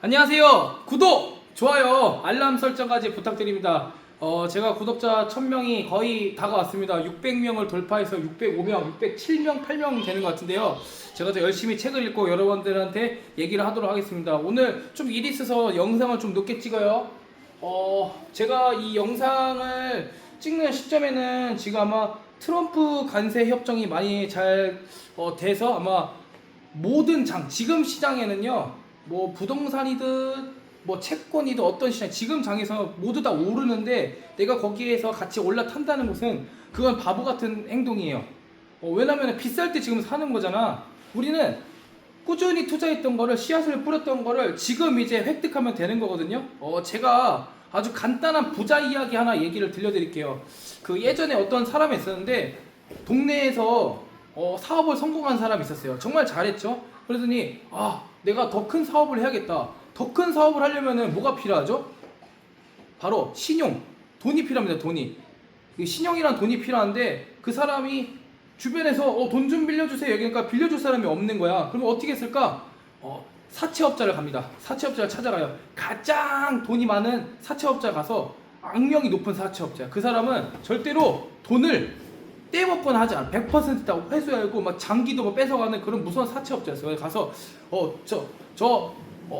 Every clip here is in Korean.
안녕하세요. 구독, 좋아요, 알람 설정까지 부탁드립니다. 제가 구독자 1000명이 거의 다가왔습니다. 600명을 돌파해서 605명, 607명, 8명 되는 것 같은데요. 제가 더 열심히 책을 읽고 여러분들한테 얘기를 하도록 하겠습니다. 오늘 좀 일이 있어서 영상을 좀 늦게 찍어요. 제가 이 영상을 찍는 시점에는 지금 아마 트럼프 관세 협정이 많이 잘 돼서 아마 모든 지금 시장에는요, 뭐 부동산이든 뭐 채권이든 어떤 시장, 지금 장에서 모두 다 오르는데 내가 거기에서 같이 올라탄다는 것은 그건 바보 같은 행동이에요. 왜냐면 비쌀 때 지금 사는 거잖아. 우리는 꾸준히 투자했던 거를, 씨앗을 뿌렸던 거를 지금 이제 획득하면 되는 거거든요. 제가 아주 간단한 부자 이야기 하나 얘기를 들려드릴게요. 그 예전에 어떤 사람이 있었는데 동네에서 사업을 성공한 사람이 있었어요. 정말 잘했죠. 그러더니 내가 더 큰 사업을 해야겠다. 더 큰 사업을 하려면은 뭐가 필요하죠? 바로 신용, 돈이 필요합니다. 돈이. 신용이란 돈이 필요한데 그 사람이 주변에서 돈 좀 빌려주세요. 그러니까 빌려줄 사람이 없는 거야. 그러면 어떻게 했을까? 사채업자를 갑니다. 사채업자를 찾아가요. 가장 돈이 많은 사채업자 가서, 악명이 높은 사채업자. 그 사람은 절대로 돈을 떼먹거나 하지 않아. 100%다 회수하고 막 장기도 뭐 뺏어가는 그런 무서운 사채업자였어요. 가서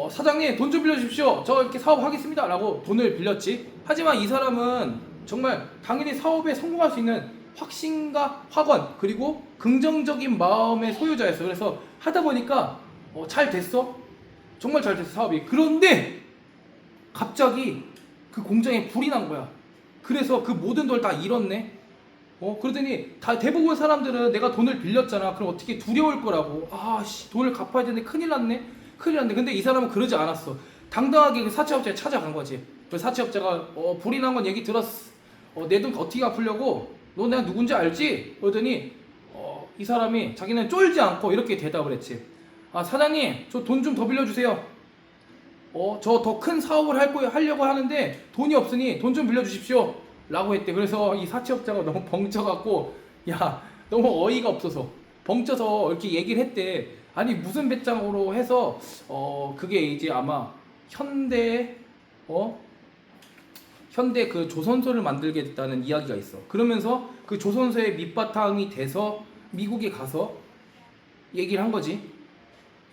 사장님 돈 좀 빌려주십시오. 저 이렇게 사업하겠습니다. 라고 돈을 빌렸지. 하지만 이 사람은 정말 당연히 사업에 성공할 수 있는 확신과 확언, 그리고 긍정적인 마음의 소유자였어. 그래서 하다 보니까 잘 됐어. 정말 잘 됐어, 사업이. 그런데 갑자기 그 공장에 불이 난 거야. 그래서 그 모든 걸 다 잃었네. 그러더니 대부분 사람들은 내가 돈을 빌렸잖아. 그럼 어떻게 두려울 거라고. 돈을 갚아야 되는데 큰일 났네. 큰일 났네. 근데 이 사람은 그러지 않았어. 당당하게 그 사채업자에 찾아간 거지. 그 사채업자가 불이 난 건 얘기 들었어. 내 돈 어떻게 갚으려고? 너 내가 누군지 알지? 그러더니 이 사람이 자기는 쫄지 않고 이렇게 대답을 했지. 사장님, 저 돈 좀 더 빌려주세요. 저 더 큰 사업을 하려고 하는데 돈이 없으니 돈 좀 빌려주십시오. 라고 했대. 그래서 이 사채업자가 너무 벙쪄갖고, 너무 어이가 없어서 벙쪄서 이렇게 얘기를 했대. 아니, 무슨 배짱으로 해서 그게 이제 아마 현대 그 조선소를 만들게 됐다는 이야기가 있어. 그러면서 그 조선소의 밑바탕이 돼서 미국에 가서 얘기를 한 거지.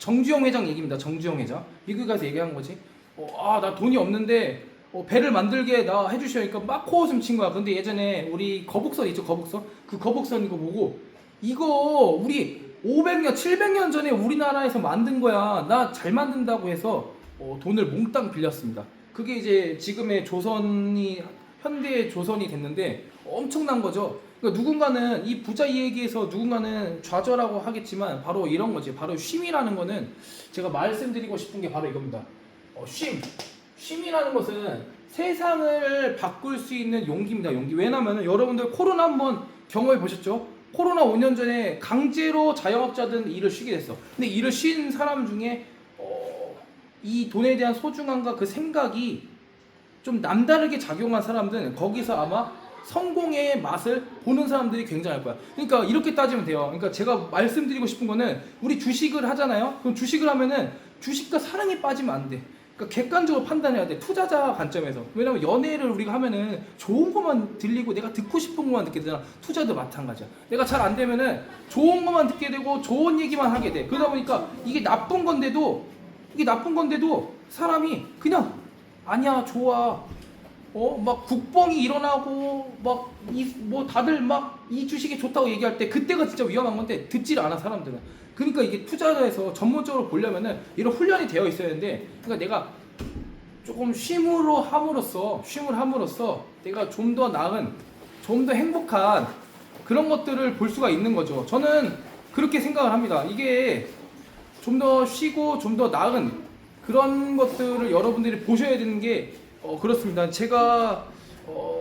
정주영 회장 얘기입니다. 정주영 회장. 미국에 가서 얘기한 거지. 나 돈이 없는데 배를 만들게 나 해주시니까 막 코웃음 친 거야. 근데 예전에 우리 거북선 있죠, 거북선? 그 거북선 이거 보고, 이거 우리 500년, 700년 전에 우리나라에서 만든 거야. 나 잘 만든다고 해서 돈을 몽땅 빌렸습니다. 그게 이제 지금의 조선이, 현대의 조선이 됐는데 엄청난 거죠. 그러니까 누군가는 이 부자 이야기에서 누군가는 좌절하고 하겠지만 바로 이런 거지. 바로 쉼이라는 거는 제가 말씀드리고 싶은 게 바로 이겁니다. 쉼이라는 것은 세상을 바꿀 수 있는 용기입니다. 용기. 왜냐면 여러분들 코로나 한번 경험해 보셨죠? 코로나 5년 전에 강제로 자영업자들은 일을 쉬게 됐어. 근데 일을 쉰 사람 중에 이 돈에 대한 소중함과 그 생각이 좀 남다르게 작용한 사람들은 거기서 아마 성공의 맛을 보는 사람들이 굉장할 거야. 그러니까 이렇게 따지면 돼요. 그러니까 제가 말씀드리고 싶은 거는, 우리 주식을 하잖아요. 그럼 주식을 하면은 주식과 사랑이 빠지면 안 돼. 그러니까 객관적으로 판단해야 돼. 투자자 관점에서. 왜냐면 연애를 우리가 하면은 좋은 것만 들리고 내가 듣고 싶은 것만 듣게 되잖아. 투자도 마찬가지야. 내가 잘 안 되면은 좋은 것만 듣게 되고 좋은 얘기만 하게 돼. 그러다 보니까 이게 나쁜 건데도 사람이 그냥 아니야, 좋아. 막 국뽕이 일어나고 다들 막 이 주식이 좋다고 얘기할 때, 그때가 진짜 위험한 건데 듣질 않아, 사람들은. 그러니까 이게 투자자에서 전문적으로 보려면은 이런 훈련이 되어 있어야 되는데, 그러니까 내가 조금 쉼을 함으로써 내가 좀 더 나은, 좀 더 행복한 그런 것들을 볼 수가 있는 거죠. 저는 그렇게 생각을 합니다. 이게 좀 더 쉬고 좀 더 나은 그런 것들을 여러분들이 보셔야 되는 게 그렇습니다. 제가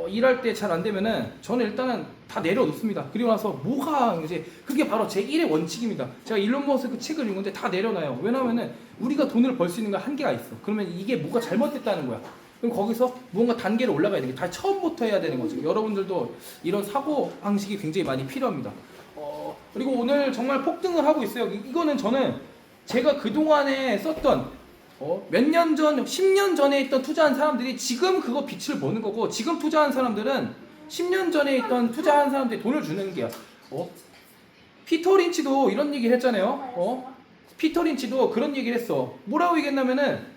일할 때 잘 안 되면은 저는 일단은 다 내려놓습니다. 그리고 나서 뭐가 이제 그게 바로 제 1의 원칙입니다. 제가 일론 머스크 책을 읽은 건데 다 내려놔요. 왜냐면은 우리가 돈을 벌 수 있는 건 한계가 있어. 그러면 이게 뭐가 잘못됐다는 거야. 그럼 거기서 무언가 단계를 올라가야 되는 게, 다 처음부터 해야 되는 거죠. 여러분들도 이런 사고 방식이 굉장히 많이 필요합니다. 그리고 오늘 정말 폭등을 하고 있어요. 이거는 저는 제가 그동안에 썼던 몇 년 전, 10년 전에 있던 투자한 사람들이 지금 그거 빛을 보는 거고, 지금 투자한 사람들은 10년 전에 있던 투자한 사람들이 돈을 주는 게야. 피터 린치도 이런 얘기를 했잖아요. 피터 린치도 그런 얘기를 했어. 뭐라고 얘기했냐면은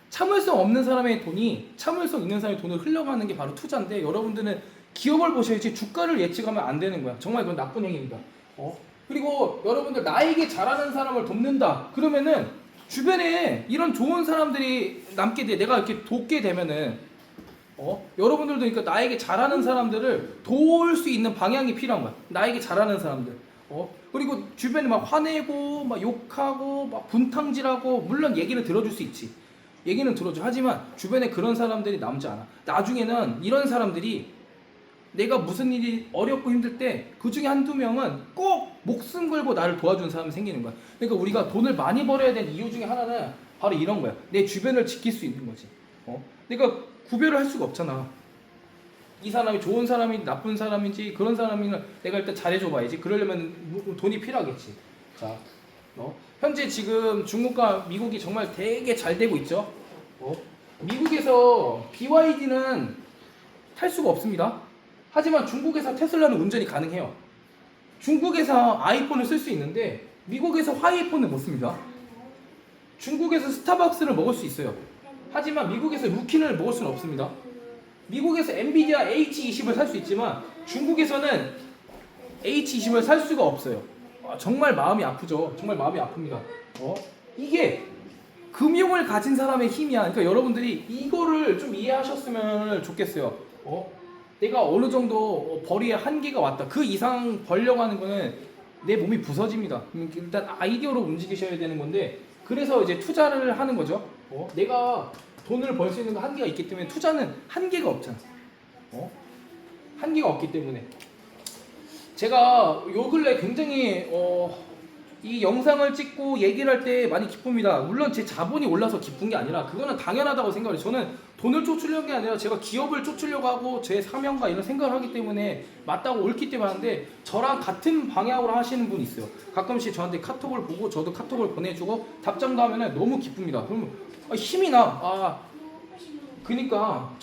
참을성 없는 사람의 돈이 참을성 있는 사람의 돈을 흘러가는 게 바로 투자인데, 여러분들은 기업을 보셔야지 주가를 예측하면 안 되는 거야. 정말 그건 나쁜 행위입니다. 그리고 여러분들 나에게 잘하는 사람을 돕는다 그러면은 주변에 이런 좋은 사람들이 남게 돼. 내가 이렇게 돕게 되면은 여러분들도 그러니까 나에게 잘하는 사람들을 도울 수 있는 방향이 필요한 거야. 나에게 잘하는 사람들. 그리고 주변에 막 화내고 막 욕하고 막 분탕질하고, 물론 얘기는 들어줄 수 있지. 얘기는 들어줘. 하지만 주변에 그런 사람들이 남지 않아. 나중에는 이런 사람들이 내가 무슨 일이 어렵고 힘들 때 그 중에 한두 명은 꼭 목숨 걸고 나를 도와주는 사람이 생기는 거야. 그러니까 우리가 돈을 많이 벌어야 되는 이유 중에 하나는 바로 이런 거야. 내 주변을 지킬 수 있는 거지. 내가 구별을 할 수가 없잖아. 이 사람이 좋은 사람인지 나쁜 사람인지, 그런 사람이면 내가 일단 잘해줘 봐야지. 그러려면 돈이 필요하겠지. 자, 현재 지금 중국과 미국이 정말 되게 잘 되고 있죠. 미국에서 BYD는 탈 수가 없습니다. 하지만 중국에서 테슬라는 운전이 가능해요. 중국에서 아이폰을 쓸 수 있는데 미국에서 화이폰을 못 씁니다. 중국에서 스타벅스를 먹을 수 있어요. 하지만 미국에서 루킨을 먹을 수는 없습니다. 미국에서 엔비디아 H20을 살 수 있지만 중국에서는 H20을 살 수가 없어요. 정말 마음이 아프죠. 정말 마음이 아픕니다. 이게 금융을 가진 사람의 힘이야. 그러니까 여러분들이 이거를 좀 이해하셨으면 좋겠어요. 내가 어느 정도 벌이의 한계가 왔다. 그 이상 벌려고 하는 거는 내 몸이 부서집니다. 일단 아이디어로 움직이셔야 되는 건데, 그래서 이제 투자를 하는 거죠. 내가 돈을 벌 수 있는 한계가 있기 때문에 투자는 한계가 없잖아. 한계가 없기 때문에 제가 요 근래 굉장히 이 영상을 찍고 얘기를 할 때 많이 기쁩니다. 물론 제 자본이 올라서 기쁜 게 아니라 그거는 당연하다고 생각해요. 저는 돈을 쫓으려는 게 아니라 제가 기업을 쫓으려고 하고 제 사명과 이런 생각을 하기 때문에 맞다고 옳기 때문에 하는데, 저랑 같은 방향으로 하시는 분이 있어요. 가끔씩 저한테 카톡을 보고 저도 카톡을 보내주고 답장도 하면은 너무 기쁩니다. 그러면 힘이 나. 그러니까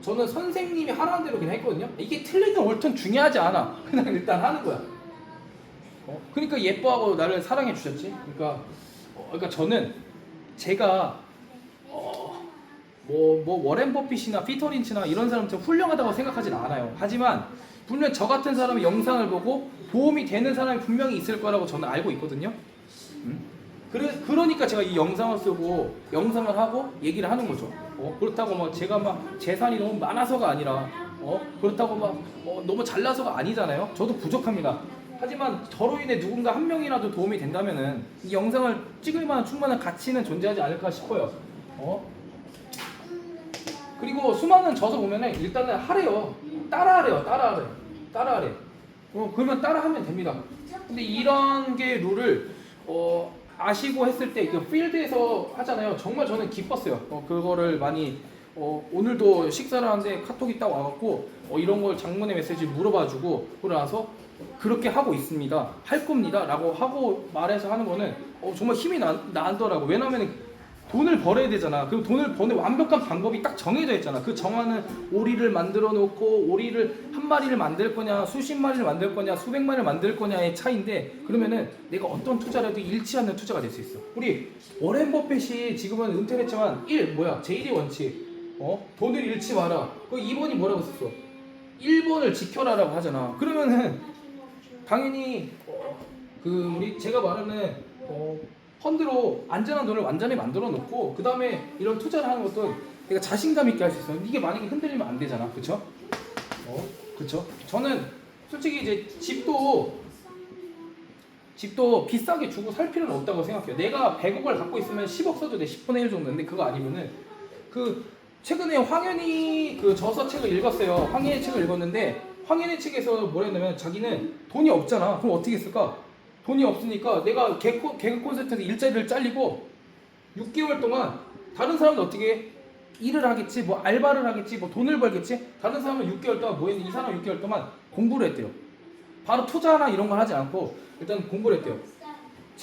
저는 선생님이 하라는 대로 그냥 했거든요. 이게 틀리든 옳든 중요하지 않아. 그냥 일단 하는 거야. 그러니까 예뻐하고 나를 사랑해 주셨지. 그러니까 저는 제가 뭐 워렌 버핏이나 피터 린치나 이런 사람처럼 훌륭하다고 생각하진 않아요. 하지만 물론 저 같은 사람이 영상을 보고 도움이 되는 사람이 분명히 있을 거라고 저는 알고 있거든요. 그러니까 제가 이 영상을 쓰고 영상을 하고 얘기를 하는 거죠. 그렇다고 막 제가 막 재산이 너무 많아서가 아니라 그렇다고 막 너무 잘나서가 아니잖아요. 저도 부족합니다. 하지만 저로 인해 누군가 한 명이라도 도움이 된다면은 이 영상을 찍을 만한 충분한 가치는 존재하지 않을까 싶어요. 그리고 수많은 저서 보면은 일단은 하래요. 따라하래. 그러면 따라하면 됩니다. 근데 이런 게 룰을 아시고 했을 때 그 필드에서 하잖아요. 정말 저는 기뻤어요. 그거를 많이 오늘도 식사를 하는데 카톡이 딱 와갖고 이런 걸 장문의 메시지 물어봐주고 그러고 나서 그렇게 하고 있습니다. 할 겁니다. 라고 하고 말해서 하는 거는 정말 힘이 나더라고. 왜냐면 돈을 벌어야 되잖아. 그리고 돈을 버는 완벽한 방법이 딱 정해져 있잖아. 그 정하는 오리를 만들어 놓고 오리를 한 마리를 만들 거냐, 수십 마리를 만들 거냐, 수백 마리를 만들 거냐의 차이인데, 그러면은 내가 어떤 투자를 해도 잃지 않는 투자가 될 수 있어. 우리 워렌 버핏이 지금은 은퇴를 했지만 제1의 원칙. 돈을 잃지 마라. 그 2번이 뭐라고 썼어? 1번을 지켜라라고 하잖아. 그러면은 당연히 우리 제가 말하는 펀드로 안전한 돈을 완전히 만들어 놓고 그 다음에 이런 투자를 하는 것도 내가 자신감 있게 할 수 있어. 이게 만약에 흔들리면 안 되잖아. 그쵸? 그쵸? 저는 솔직히 이제 집도 비싸게 주고 살 필요는 없다고 생각해요. 내가 100억을 갖고 있으면 10억 써도 돼. 10분의 1 정도인데 그거 아니면은 최근에 황현이 저서 책을 읽었어요. 황현의 책을 읽었는데 황현의 책에서 뭐라 했냐면 자기는 돈이 없잖아. 그럼 어떻게 했을까? 돈이 없으니까 내가 개그 콘서트에서 일자리를 잘리고 6개월 동안 다른 사람은 어떻게 일을 하겠지, 뭐 알바를 하겠지, 뭐 돈을 벌겠지. 다른 사람은 6개월 동안 뭐 했는데 이 사람은 6개월 동안 공부를 했대요. 바로 투자나 이런 걸 하지 않고 일단 공부를 했대요.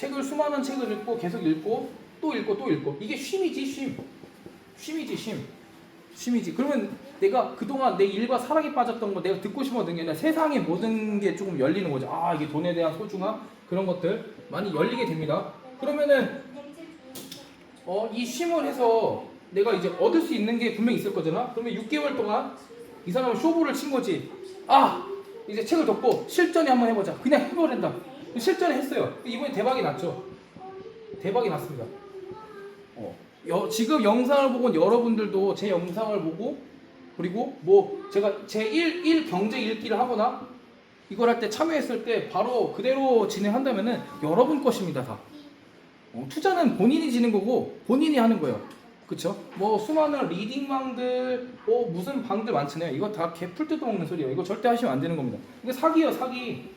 책을 수많은 책을 읽고 계속 읽고 또 읽고 또 읽고 이게 쉼이지 쉼이지. 그러면 내가 그동안 내 일과 사랑에 빠졌던 거 내가 듣고 싶었던 게 아니라 세상의 모든 게 조금 열리는 거죠. 아 이게 돈에 대한 소중함 그런 것들 많이 열리게 됩니다. 그러면은 이 쉼을 해서 내가 이제 얻을 수 있는 게 분명히 있을 거잖아. 그러면 6개월 동안 이 사람은 쇼부를 친 거지. 아 이제 책을 덮고 실전에 한번 해보자. 그냥 해버린다. 실전에 했어요. 이번에 대박이 났죠. 대박이 났습니다. 지금 영상을 보고 여러분들도 제 영상을 보고 그리고 뭐 제가 제 1 경제 읽기를 하거나 이걸 할 때 참여했을 때 바로 그대로 진행한다면은 여러분 것입니다. 다. 투자는 본인이 지는 거고 본인이 하는 거예요. 그쵸? 뭐 수많은 리딩방들 무슨 방들 많잖아요. 이거 다 개 풀 뜯어먹는 소리예요. 이거 절대 하시면 안 되는 겁니다. 이게 사기예요. 사기.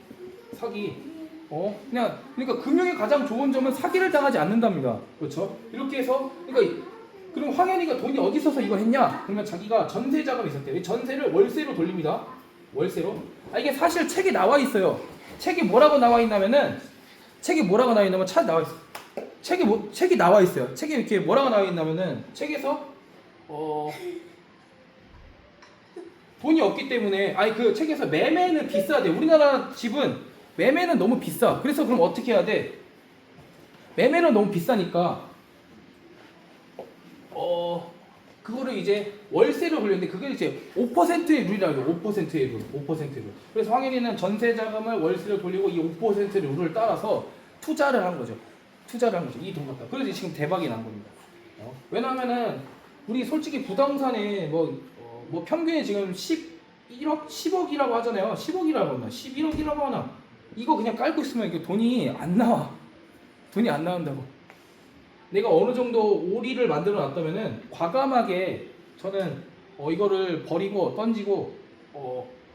그냥 그러니까 금융의 가장 좋은 점은 사기를 당하지 않는답니다. 그렇죠? 이렇게 해서 그러니까 그럼 황현이가 돈이 어디 있어서 이거 했냐? 그러면 자기가 전세 자금이 있었대요. 전세를 월세로 돌립니다. 월세로. 이게 사실 책에 나와 있어요. 책이 뭐라고 나와 있냐면 차 나와 있어요. 책이 나와 있어요. 책에 이렇게 뭐라고 나와 있냐면은 책에서 돈이 없기 때문에 그 책에서 매매는 비싸대. 우리나라 집은 매매는 너무 비싸. 그래서 그럼 어떻게 해야 돼? 매매는 너무 비싸니까 그거를 이제 월세로 돌렸는데 그게 이제 5%의 룰이라고. 5%의 룰. 그래서 황현이는 전세 자금을 월세로 돌리고 이 5%의 룰을 따라서 투자를 한 거죠. 이 돈 갖다. 그래서 지금 대박이 난 겁니다. 왜냐면은 우리 솔직히 부동산에 뭐 평균이 지금 10억이라고 하잖아요. 10억이라고 하나, 11억이라고 하나. 이거 그냥 깔고 있으면 이게 돈이 안 나와. 돈이 안 나온다고. 내가 어느 정도 오리를 만들어 놨다면은 과감하게 저는 이거를 버리고 던지고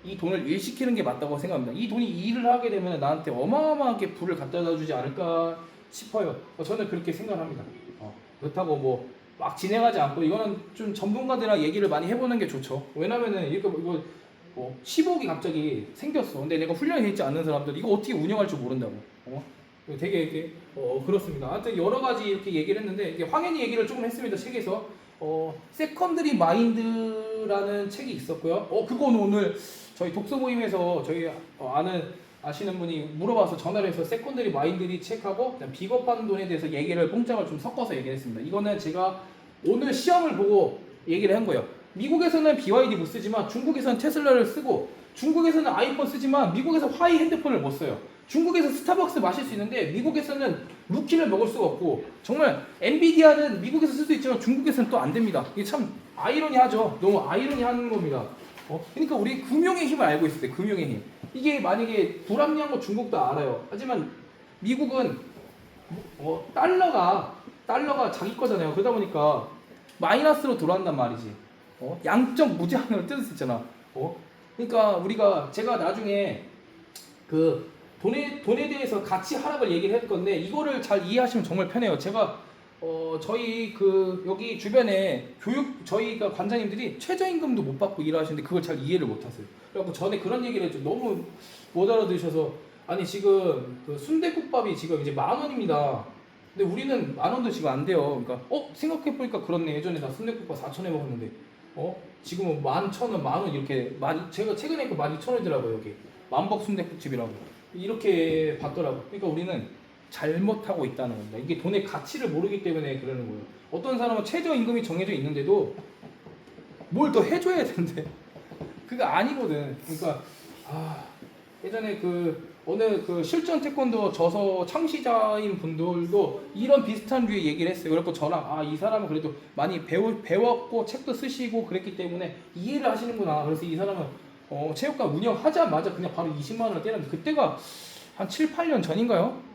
이 돈을 일시키는 게 맞다고 생각합니다. 이 돈이 일을 하게 되면 나한테 어마어마하게 부를 갖다 주지 않을까 싶어요. 저는 그렇게 생각합니다. 그렇다고 뭐 막 진행하지 않고 이거는 좀 전문가들이랑 얘기를 많이 해보는 게 좋죠. 왜냐면은 이거 10억이 갑자기 생겼어. 근데 내가 훈련이 있지 않는 사람들 이거 어떻게 운영할 줄 모른다고. 되게 이렇게 그렇습니다. 하여튼 여러 가지 이렇게 얘기를 했는데 이게 황현이 얘기를 조금 했습니다. 책에서 세컨드리 마인드라는 책이 있었고요. 그건 오늘 저희 독서 모임에서 저희 아시는 분이 물어봐서 전화를 해서 세컨더리 마인드리 책하고 비겁한 돈에 대해서 얘기를 뽕짝을 좀 섞어서 얘기했습니다. 이거는 제가 오늘 시험을 보고 얘기를 한 거예요. 미국에서는 BYD 못 쓰지만 중국에서는 테슬라를 쓰고 중국에서는 아이폰 쓰지만 미국에서 화이 핸드폰을 못 써요. 중국에서 스타벅스 마실 수 있는데 미국에서는 루키를 먹을 수가 없고 정말 엔비디아는 미국에서 쓸 수 있지만 중국에서는 또 안 됩니다. 이게 참 아이러니하죠. 너무 아이러니한 겁니다. 그러니까 우리 금융의 힘을 알고 있을 때 금융의 힘. 이게 만약에 불합리한 거 중국도 알아요. 하지만 미국은 달러가 자기 거잖아요. 그러다 보니까 마이너스로 돌아간단 말이지. 양적 무제한으로 뜯을 수 있잖아. 그러니까 제가 나중에 그 돈에 대해서 가치 하락을 얘기를 할 건데 이거를 잘 이해하시면 정말 편해요. 제가 저희 여기 주변에 저희가 관장님들이 최저임금도 못 받고 일하시는데 그걸 잘 이해를 못 하세요. 그래갖고 전에 그런 얘기를 했죠. 너무 못 알아들으셔서 아니 지금 그 순댓국밥이 지금 이제 10,000원입니다. 근데 우리는 10,000원도 지금 안 돼요. 그러니까 생각해보니까 그렇네. 예전에 나 순댓국밥 4,000원에 먹었는데 지금은 11,000원, 10,000원 이렇게 제가 최근에 12,000원이더라고요. 여기 만복 순댓국집이라고 이렇게 받더라고. 그러니까 우리는 잘못하고 있다는 겁니다. 이게 돈의 가치를 모르기 때문에 그러는 거예요. 어떤 사람은 최저임금이 정해져 있는데도 뭘 더 해줘야 되는데 그게 아니거든. 그러니까 예전에 어느 실전 태권도 저서 창시자인 분들도 이런 비슷한 류의 얘기를 했어요. 그래서 저랑 이 사람은 그래도 많이 배웠고 책도 쓰시고 그랬기 때문에 이해를 하시는구나. 그래서 이 사람은 체육관 운영하자마자 그냥 바로 20만 원을 때렸는데 그때가 한 7, 8년 전인가요?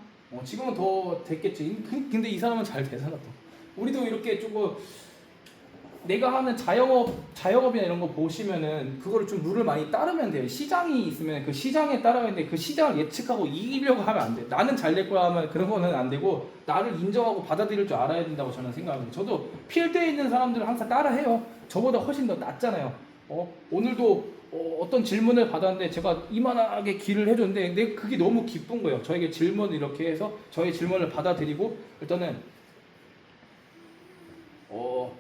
지금은 더 됐겠지. 근데 이 사람은 잘 되잖아 또. 우리도 이렇게 조금 내가 하는 자영업이나 이런 거 보시면은 그거를 좀 룰을 많이 따르면 돼요. 시장이 있으면 그 시장에 따라야 되는데 그 시장을 예측하고 이기려고 하면 안 돼. 나는 잘 될 거야 하면 그런 거는 안 되고 나를 인정하고 받아들일 줄 알아야 된다고 저는 생각합니다. 저도 필드에 있는 사람들을 항상 따라해요. 저보다 훨씬 더 낫잖아요. 오늘도 어떤 질문을 받았는데 제가 이만하게 길을 해줬는데 근데 그게 너무 기쁜 거예요. 저에게 질문을 이렇게 해서 저의 질문을 받아들이고 일단은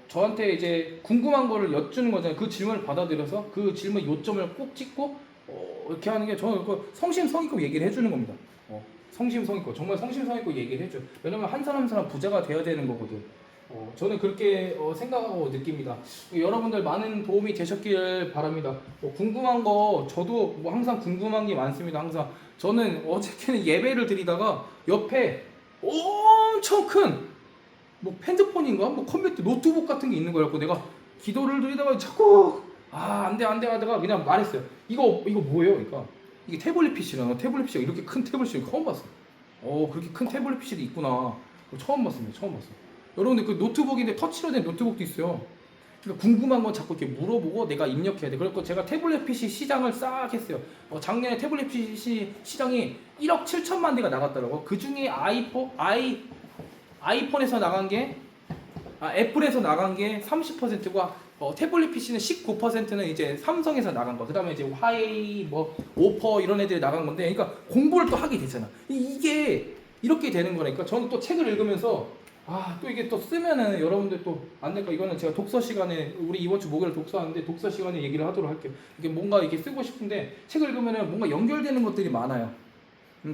저한테 이제 궁금한 거를 여쭈는 거잖아요. 그 질문을 받아들여서 그 질문 요점을 꼭 찍고 이렇게 하는 게 저는 그 성심성의껏 얘기를 해주는 겁니다. 성심성의껏 정말 성심성의껏 얘기를 해줘. 왜냐면 한 사람 한 사람 부자가 돼야 되는 거거든. 저는 그렇게 생각하고 느낍니다. 여러분들 많은 도움이 되셨길 바랍니다. 궁금한 거 저도 뭐 항상 궁금한 게 많습니다. 항상 저는 어저께는 예배를 드리다가 옆에 엄청 큰 뭐 핸드폰인가 뭐 컴퓨터 노트북 같은 게 있는 거였고 내가 기도를 드리다가 자꾸 안돼 하다가 그냥 말했어요. 이거 뭐예요? 그러니까 이게 태블릿 PC라나 태블릿 PC가 이렇게 큰 태블릿 PC 처음 봤어. 그렇게 큰 태블릿 PC도 있구나. 처음 봤습니다. 처음 봤어. 여러분들 그 노트북인데 터치로 된 노트북도 있어요. 그러니까 궁금한 건 자꾸 이렇게 물어보고 내가 입력해야 돼. 그래서 제가 태블릿 PC 시장을 싹 했어요. 작년에 태블릿 PC 시장이 1억 7천만 대가 나갔더라고. 그 중에 아이폰에서 나간 게 애플에서 나간 게 30%가 태블릿 PC는 19%는 이제 삼성에서 나간 거. 그다음에 이제 화웨이 뭐 오퍼 이런 애들이 나간 건데, 그러니까 공부를 또 하게 되잖아. 이게 이렇게 되는 거니까 저는 또 책을 읽으면서 또 이게 또 쓰면은 여러분들 또 안 될까? 이거는 제가 독서 시간에 우리 이번 주 목요일 독서하는데 독서 시간에 얘기를 하도록 할게요. 이게 뭔가 이렇게 쓰고 싶은데 책을 읽으면은 뭔가 연결되는 것들이 많아요.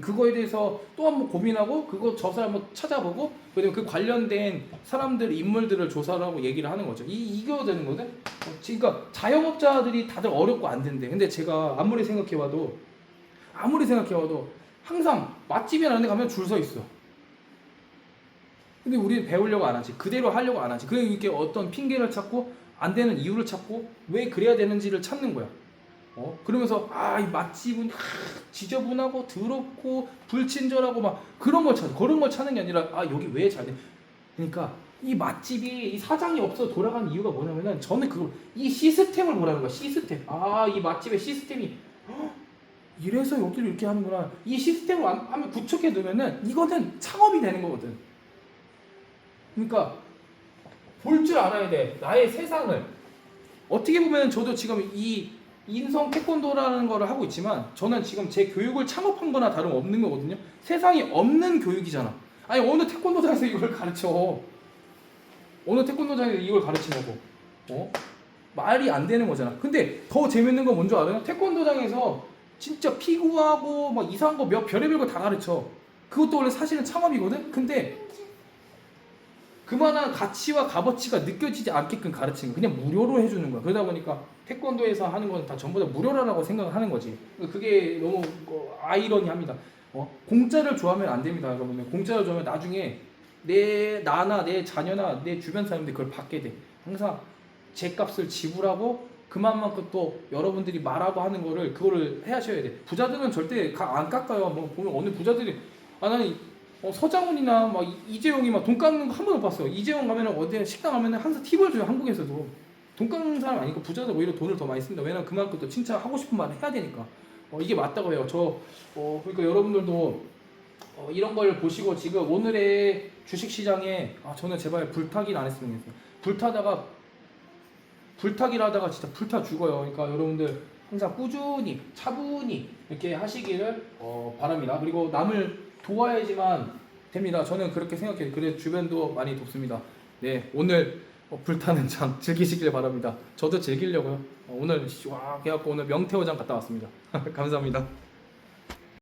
그거에 대해서 또 한번 고민하고 그거 저 사람 한번 찾아보고 그다음에 그 관련된 사람들 인물들을 조사를 하고 얘기를 하는 거죠. 이거 되는 거든. 그러니까 자영업자들이 다들 어렵고 안 된대. 근데 제가 아무리 생각해봐도 항상 맛집이 라는 데 가면 줄 서 있어. 근데 우리는 배우려고 안 하지. 그대로 하려고 안 하지. 그냥 이렇게 어떤 핑계를 찾고 안 되는 이유를 찾고 왜 그래야 되는지를 찾는 거야. 그러면서 이 맛집은 지저분하고 더럽고 불친절하고 막 그런 걸 찾는 게 아니라 여기 왜 잘 돼? 그러니까 이 맛집이 이 사장이 없어 돌아가는 이유가 뭐냐면은 저는 이 시스템을 보라는 거야. 시스템. 이 맛집의 시스템이 이래서 여기를 이렇게 하는구나. 이 시스템을 하면 구축해 두면은 이거는 창업이 되는 거거든. 그러니까 볼 줄 알아야 돼. 나의 세상을. 어떻게 보면 저도 지금 이 인성 태권도라는 거를 하고 있지만 저는 지금 제 교육을 창업한 거나 다름없는 거거든요. 세상에 없는 교육이잖아. 어느 태권도장에서 이걸 가르쳐. 어느 태권도장에서 이걸 가르치냐고. 말이 안 되는 거잖아. 근데 더 재밌는 건 뭔지 알아요? 태권도장에서 진짜 피구하고 막 이상한 거 별의별 거 다 가르쳐. 그것도 원래 사실은 창업이거든? 근데 그만한 가치와 값어치가 느껴지지 않게끔 가르치는 거. 그냥 무료로 해주는 거야. 그러다 보니까 태권도에서 하는 건 다 전부 다 무료라고 생각을 하는 거지. 그게 너무 아이러니합니다. 공짜를 좋아하면 안 됩니다, 여러분들. 공짜를 좋아하면 나중에 나나 내 자녀나 내 주변 사람들이 그걸 받게 돼. 항상 제 값을 지불하고 그만큼 또 여러분들이 말하고 하는 그거를 해하셔야 돼. 부자들은 절대 안 깎아요. 뭐 보면 어느 부자들이 나는 서장훈이나 막 이재용이 막 돈 깎는 거 한 번도 못 봤어요. 이재용 가면은 어디 식당 가면은 항상 팁을 줘요. 한국에서도 돈 깎는 사람 아니니까 부자들 오히려 돈을 더 많이 씁니다. 왜냐면 그만큼 또 칭찬하고 싶은 말을 해야 되니까. 이게 맞다고 해요. 그러니까 여러분들도 이런 걸 보시고 지금 오늘의 주식시장에 저는 제발 불타기를 안 했으면 좋겠어요. 불타기를 하다가 진짜 불타 죽어요. 그러니까 여러분들 항상 꾸준히 차분히 이렇게 하시기를 바랍니다. 그리고 남을 도와야지만 됩니다. 저는 그렇게 생각해요. 그래 주변도 많이 돕습니다. 네, 오늘 불타는 장 즐기시길 바랍니다. 저도 즐기려고요. 오늘 그래갖고 오늘 명태호장 갔다 왔습니다. 감사합니다.